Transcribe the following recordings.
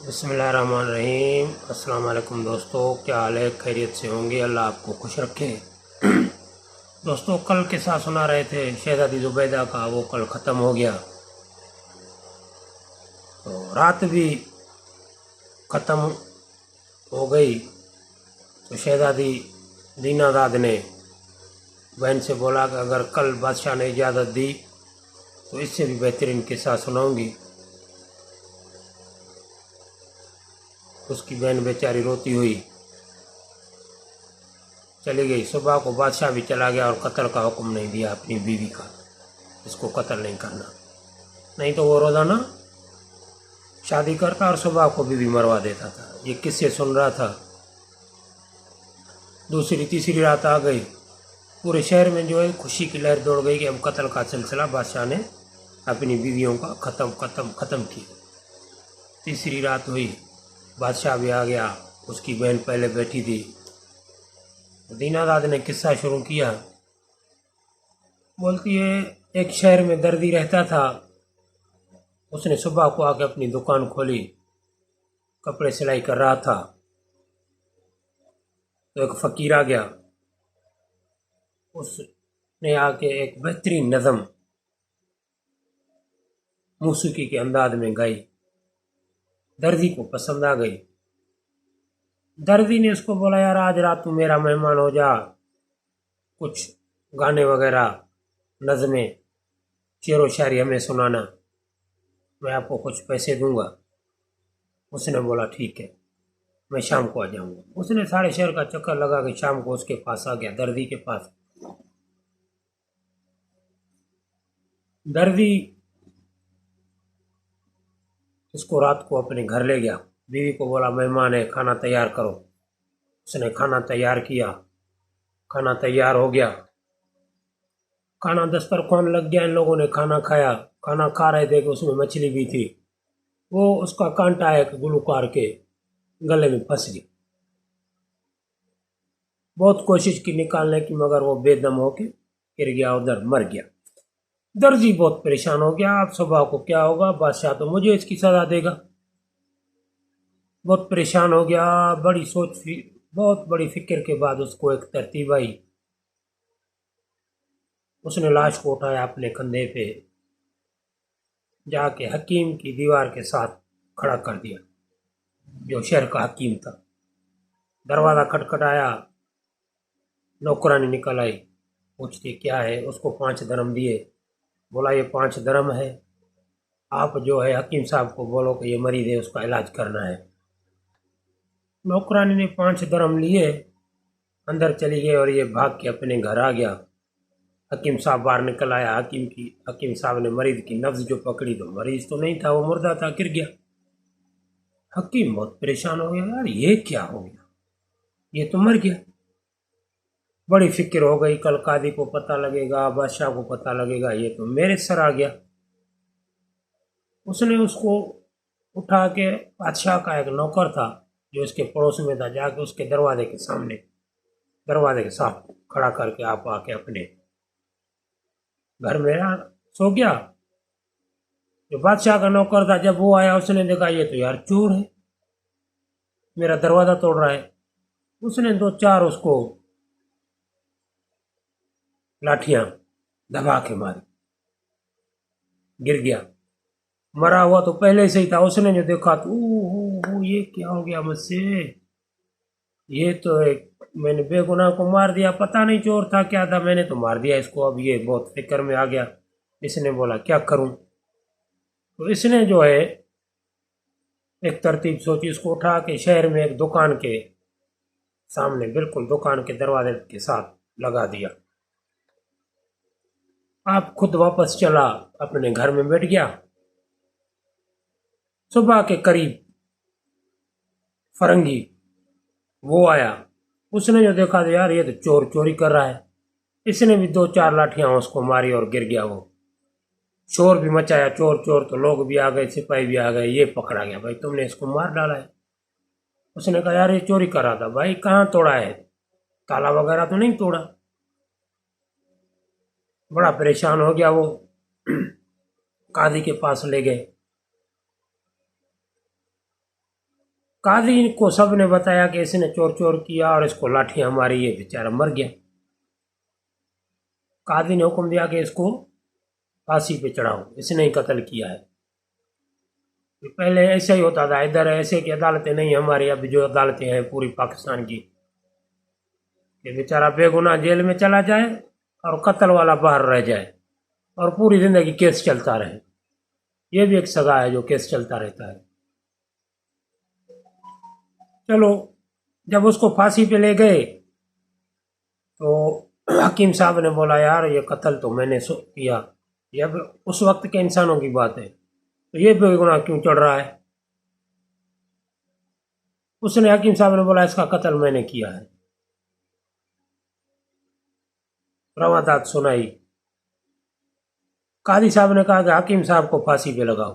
बिस्मिल्लाहिर्रहमानिर्रहीम। अस्सलाम वालेकुम दोस्तों, क्या हाल है? खैरियत से होंगे, अल्लाह आपको खुश रखे। दोस्तों, कल किस्सा सुना रहे थे शहज़ादी ज़ुबैदा का, वो कल ख़त्म हो गया। तो रात भी ख़त्म हो गई तो शहज़ादी दीनादाद ने बहन से बोला कि अगर कल बादशाह ने इजाज़त दी तो इससे भी बेहतरीन किस्सा सुनाऊंगी। उसकी बहन बेचारी रोती हुई चली गई। सुबह को बादशाह भी चला गया और कत्ल का हुक्म नहीं दिया अपनी बीवी का, इसको कत्ल नहीं करना। नहीं तो वो रोज़ाना शादी करता और सुबह को बीवी मरवा देता था। ये किससे सुन रहा था। दूसरी तीसरी रात आ गई, पूरे शहर में जो है खुशी की लहर दौड़ गई कि अब कत्ल का सिलसिला बादशाह ने अपनी बीवियों का ख़त्म किया। तीसरी रात हुई, बादशाह भी आ गया, उसकी बहन पहले बैठी थी। दीनादाद ने किस्सा शुरू किया। बोलती है, एक शहर में दर्दी रहता था। उसने सुबह को आके अपनी दुकान खोली, कपड़े सिलाई कर रहा था तो एक फ़कीर आ गया। उसने आके एक बेहतरीन नज़म मौसीकी के अंदाज में गाई। दर्दी को पसंद आ गई। दर्दी ने उसको बोला, यार आज रात तू मेरा मेहमान हो जा, कुछ गाने वगैरह, नज़में, शेर व शायरी हमें सुनाना, मैं आपको कुछ पैसे दूंगा। उसने बोला ठीक है, मैं शाम को आ जाऊंगा। उसने सारे शहर का चक्कर लगा के शाम को उसके पास आ गया, दर्दी के पास। दर्दी उसको रात को अपने घर ले गया। बीवी को बोला, मेहमान है, खाना तैयार करो। उसने खाना तैयार किया, खाना तैयार हो गया, खाना दस्तरखान लग गया। इन लोगों ने खाना खाया। खाना खा रहे थे कि उसमें मछली भी थी। वो उसका कांटा एक गुलूकार के गले में फंस गया। बहुत कोशिश की निकालने की, मगर वो बेदम होके गिर गया, उधर मर गया। दर्जी बहुत परेशान हो गया, अब सुबह को क्या होगा, बादशाह तो मुझे इसकी सजा देगा। बहुत परेशान हो गया। बहुत बड़ी फिक्र के बाद उसको एक तरतीब आई। उसने लाश को उठाया, अपने कंधे पे जाके हकीम की दीवार के साथ खड़ा कर दिया, जो शहर का हकीम था। दरवाज़ा खटखटाया, नौकरानी निकल आई, पूछती क्या है। उसको 5 दरम दिए। बोला, ये 5 दरम है, आप जो है हकीम साहब को बोलो कि ये मरीज है, उसका इलाज करना है। नौकरानी ने 5 दरम लिए, अंदर चली गई और ये भाग के अपने घर आ गया। हकीम साहब बाहर निकल आया। हकीम साहब ने मरीज की नब्ज जो पकड़ी तो मरीज तो नहीं था, वो मुर्दा था, गिर गया। हकीम बहुत परेशान हो गया, यार ये क्या हो गया, ये तो मर गया। बड़ी फिक्र हो गई, कल कादी को पता लगेगा, बादशाह को पता लगेगा, ये तो मेरे सर आ गया। उसने उसको उठा के, बादशाह का एक नौकर था जो इसके पड़ोस में था, जाके उसके दरवाजे के सामने, दरवाजे के साथ खड़ा करके आप आके अपने घर में सो गया। जो बादशाह का नौकर था, जब वो आया उसने देखा ये तो यार चोर है, मेरा दरवाजा तोड़ रहा है। उसने 2-4 उसको लाठियां दबा के मारी, गिर गया। मरा हुआ तो पहले से ही था। उसने जो देखा तो ये क्या हो गया मुझसे, ये तो एक मैंने बेगुनाह को मार दिया, पता नहीं चोर था क्या था, मैंने तो मार दिया इसको। अब ये बहुत फिक्र में आ गया। इसने बोला क्या करूं। तो इसने जो है एक तरतीब सोची, उसको उठा के शहर में एक दुकान के सामने, बिल्कुल दुकान के दरवाजे के साथ लगा दिया। आप खुद वापस चला, अपने घर में बैठ गया। सुबह के करीब फरंगी वो आया। उसने जो देखा तो यार ये तो चोर चोरी कर रहा है। इसने भी 2-4 लाठियां उसको मारी और गिर गया। वो शोर भी मचाया, चोर चोर, तो लोग भी आ गए, सिपाही भी आ गए। ये पकड़ा गया, भाई तुमने इसको मार डाला है। उसने कहा, यार ये चोरी कर रहा था। भाई कहाँ तोड़ा है, ताला वगैरह तो नहीं तोड़ा। बड़ा परेशान हो गया वो। काजी के पास ले गए। قاضی کو سب نے بتایا کہ اس نے چور چور کیا اور اس کو لاٹھیاں ماری، یہ بیچارہ مر گیا۔ قاضی نے حکم دیا کہ اس کو پھانسی پہ چڑھاؤ، اس نے ہی قتل کیا ہے۔ پہلے ایسا ہی ہوتا تھا، ادھر ایسے کی عدالتیں نہیں ہماری، اب جو عدالتیں ہیں پوری پاکستان کی، کہ بیچارہ بے گناہ جیل میں چلا جائے اور قتل والا باہر رہ جائے اور پوری زندگی کیس چلتا رہے۔ یہ بھی ایک سزا ہے جو کیس چلتا رہتا ہے۔ چلو، جب اس کو پھانسی پہ لے گئے تو حکیم صاحب نے بولا یار یہ قتل تو میں نے کیا، یہ اب اس وقت کے انسانوں کی بات ہے، تو یہ بے گناہ کیوں چڑھ رہا ہے؟ اس نے حکیم صاحب نے بولا اس کا قتل میں نے کیا ہے۔ روادات سنائی۔ قاضی صاحب نے کہا کہ حکیم صاحب کو پھانسی پہ لگاؤ۔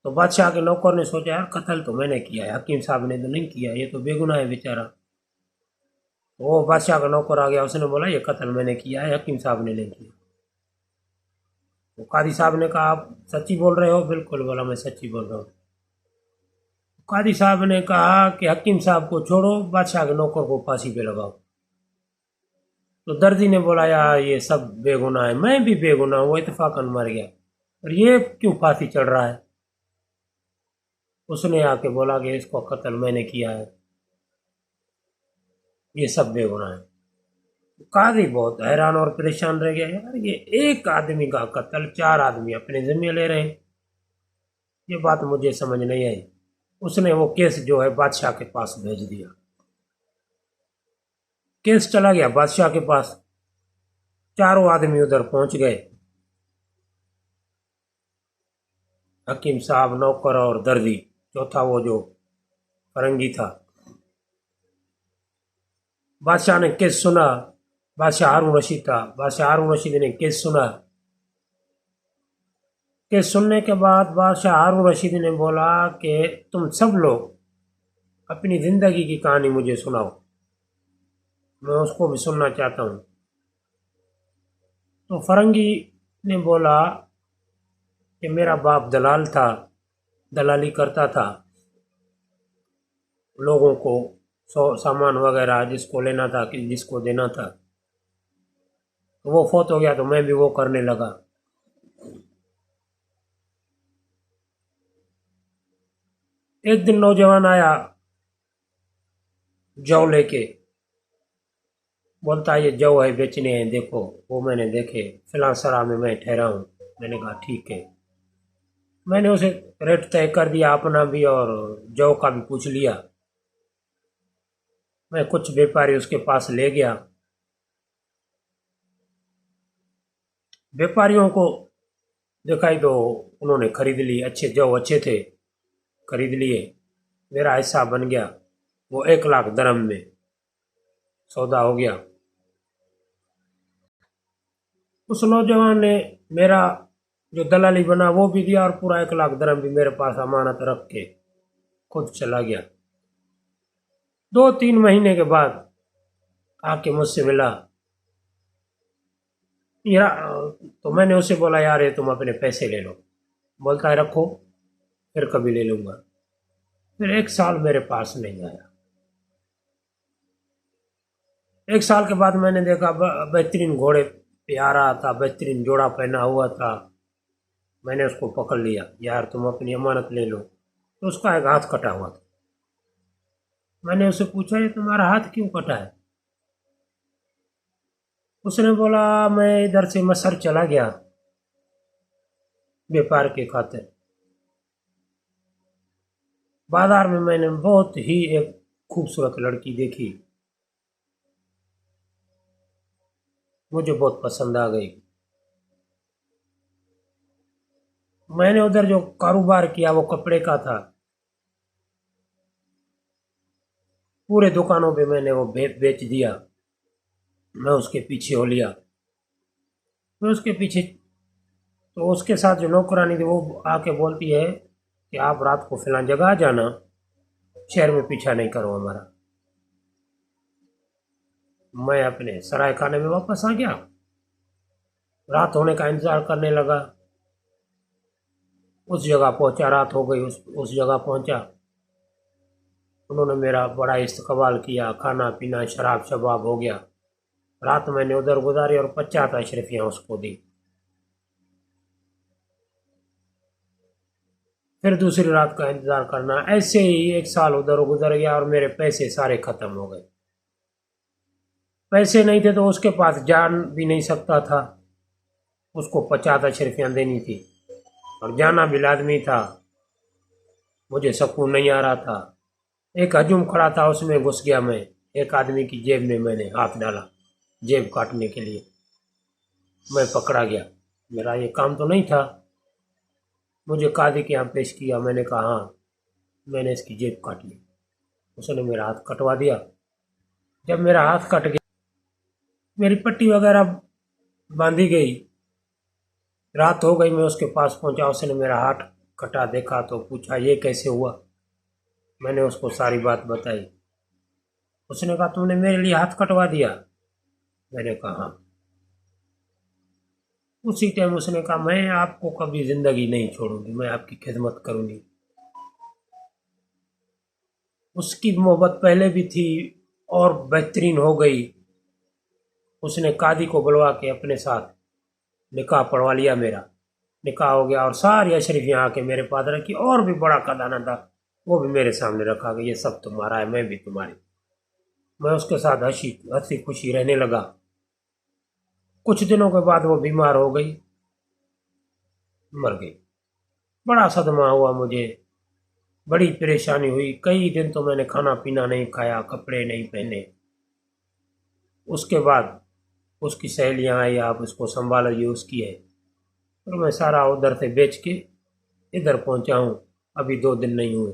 تو بادشاہ کے نوکر نے سوچا یار قتل تو میں نے کیا ہے، حکیم صاحب نے تو نہیں کیا، یہ تو بے گناہ ہے بیچارہ۔ وہ بادشاہ کا نوکر آ گیا، اس نے بولا یہ قتل میں نے کیا ہے، حکیم صاحب نے نہیں کیا۔ تو قاضی صاحب نے کہا آپ سچی بول رہے ہو؟ بالکل، بولا میں سچی بول رہا ہوں۔ قاضی صاحب نے کہا کہ حکیم صاحب کو چھوڑو، بادشاہ کے نوکر کو پھانسی پہ لگاؤ۔ تو دردی نے بولا یار یہ سب بے گناہ ہے، میں بھی بے گناہ ہوں، وہ اتفاقاً مر گیا، اور یہ کیوں پھانسی چڑھ رہا ہے؟ اس نے آ کے بولا کہ اس کو قتل میں نے کیا ہے، یہ سب بے گناہ ہے۔ قاضی بہت حیران اور پریشان رہ گیا، یار یہ ایک آدمی کا قتل 4 آدمی اپنے ذمہ لے رہے ہیں، یہ بات مجھے سمجھ نہیں آئی۔ اس نے وہ کیس جو ہے بادشاہ کے پاس بھیج دیا۔ کیس چلا گیا بادشاہ کے پاس، 4 آدمی ادھر پہنچ گئے، حکیم صاحب، نوکر اور دردی، چوتھا وہ جو فرنگی تھا۔ بادشاہ نے کیس سنا، بادشاہ ہارون رشید تھا، بادشاہ ہارون رشید نے کیس سنا۔ کیس سننے کے بعد بادشاہ ہارون رشید نے بولا کہ تم سب لوگ اپنی زندگی کی کہانی مجھے سناؤ، میں اس کو بھی سننا چاہتا ہوں۔ تو فرنگی نے بولا کہ میرا باپ دلال تھا، دلالی کرتا تھا، لوگوں کو سامان وغیرہ جس کو لینا تھا جس کو دینا تھا، تو وہ فوت ہو گیا تو میں بھی وہ کرنے لگا۔ ایک دن نوجوان آیا جو لے کے، بولتا یہ جو ہے بیچنے ہیں، دیکھو۔ وہ میں نے دیکھے، فلاں سرا میں ٹھہرا ہوں۔ میں نے کہا ٹھیک ہے۔ میں نے اسے ریٹ طے کر دیا اپنا بھی اور جو کا بھی پوچھ لیا۔ میں کچھ بیپاری اس کے پاس لے گیا، بیپاریوں کو دکھائی تو انہوں نے خرید لی، اچھے تھے، خرید لیے۔ میرا حصہ بن گیا، وہ 1,00,000 درہم میں سودا ہو گیا۔ اس نوجوان نے میرا جو دلالی بنا وہ بھی دیا اور پورا 1,00,000 درہم بھی میرے پاس امانت رکھ کے خود چلا گیا۔ 2-3 مہینے کے بعد آ کے مجھ سے ملا، تو میں نے اسے بولا یار یہ تم اپنے پیسے لے لو۔ بولتا ہے رکھو، پھر کبھی لے لوں گا۔ پھر 1 سال میرے پاس نہیں آیا۔ 1 سال کے بعد میں نے دیکھا بہترین گھوڑے پہ آ رہا تھا، بہترین جوڑا پہنا ہوا تھا۔ میں نے اس کو پکڑ لیا، یار تم اپنی امانت لے لو۔ تو اس کا ایک ہاتھ کٹا ہوا تھا۔ میں نے اسے پوچھا یہ تمہارا ہاتھ کیوں کٹا ہے؟ اس نے بولا میں ادھر سے مصر چلا گیا بیپار کے خاطر، بازار میں نے بہت ہی ایک خوبصورت لڑکی دیکھی، مجھے بہت پسند آ گئی۔ میں نے ادھر جو کاروبار کیا وہ کپڑے کا تھا، پورے دکانوں پہ میں نے وہ بیچ دیا۔ میں اس کے پیچھے ہو لیا، میں اس کے پیچھے، تو اس کے ساتھ جو نوکرانی تھی وہ آ کے بولتی ہے کہ آپ رات کو فلاں جگہ آ جانا، شہر میں پیچھا نہیں کرو ہمارا۔ میں اپنے سرائے خانے میں واپس آ گیا، رات ہونے کا انتظار کرنے لگا۔ उस जगह पहुंचा, रात हो गई, उस जगह पहुंचा। उन्होंने मेरा बड़ा इस्तकबाल किया, खाना पीना शराब शबाब हो गया। रात मैंने उधर गुजारी और 50 अशरफियाँ उसको दी। फिर दूसरी रात का इंतज़ार करना। ऐसे ही 1 साल उधर गुजर गया और मेरे पैसे सारे ख़त्म हो गए। पैसे नहीं थे तो उसके पास जान भी नहीं सकता था, उसको 50 अशरफियाँ देनी थी और जाना भी लाजमी था। मुझे सुकून नहीं आ रहा था। एक हजूम खड़ा था, उसमें घुस गया मैं। एक आदमी की जेब में मैंने हाथ डाला जेब काटने के लिए। मैं पकड़ा गया। मेरा ये काम तो नहीं था। मुझे कादी के यहाँ पेश किया। मैंने कहा हाँ, मैंने इसकी जेब काट ली। उसने मेरा हाथ कटवा दिया। जब मेरा हाथ कट गया, मेरी पट्टी वगैरह बांधी गई, रात हो गई। मैं उसके पास पहुंचा, उसने मेरा हाथ कटा देखा तो पूछा ये कैसे हुआ। मैंने उसको सारी बात बताई। उसने कहा तुमने मेरे लिए हाथ कटवा दिया। मैंने कहा हाँ। उसी टाइम उसने कहा मैं आपको कभी जिंदगी नहीं छोड़ूंगी, मैं आपकी खिदमत करूंगी। उसकी मोहब्बत पहले भी थी और बेहतरीन हो गई। उसने कादी को बुलवा के अपने साथ निकाह पढ़वा लिया। मेरा निकाह हो गया और सारी अशरफियाँ आके मेरे पास रखी। और भी बड़ा खजाना था, वो भी मेरे सामने रखा गया, ये सब तुम्हारा है, मैं भी तुम्हारी। मैं उसके साथ हंसी खुशी रहने लगा। कुछ दिनों के बाद वो बीमार हो गई, मर गई। बड़ा सदमा हुआ मुझे, बड़ी परेशानी हुई। कई दिन तो मैंने खाना पीना नहीं खाया, कपड़े नहीं पहने। उसके बाद उसकी सहेलियाँ आई, आप उसको संभालो, ये उसकी है। और मैं सारा उधर से बेच के इधर पहुंचा हूँ, अभी 2 दिन नहीं हुए।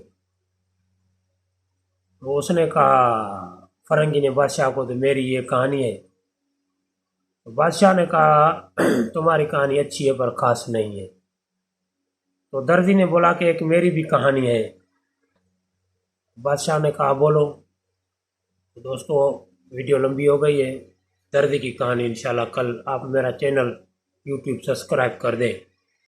तो उसने कहा, फरंगी ने बादशाह को, तो मेरी ये कहानी है। तो बादशाह ने कहा तुम्हारी कहानी अच्छी है पर खास नहीं है। तो दर्जी ने बोला कि एक मेरी भी कहानी है। बादशाह ने कहा बोलो। तो दोस्तों वीडियो लंबी हो गई है। दर्दी की कहानी इंशाल्लाह कल। आप मेरा चैनल यूट्यूब सब्सक्राइब कर दें।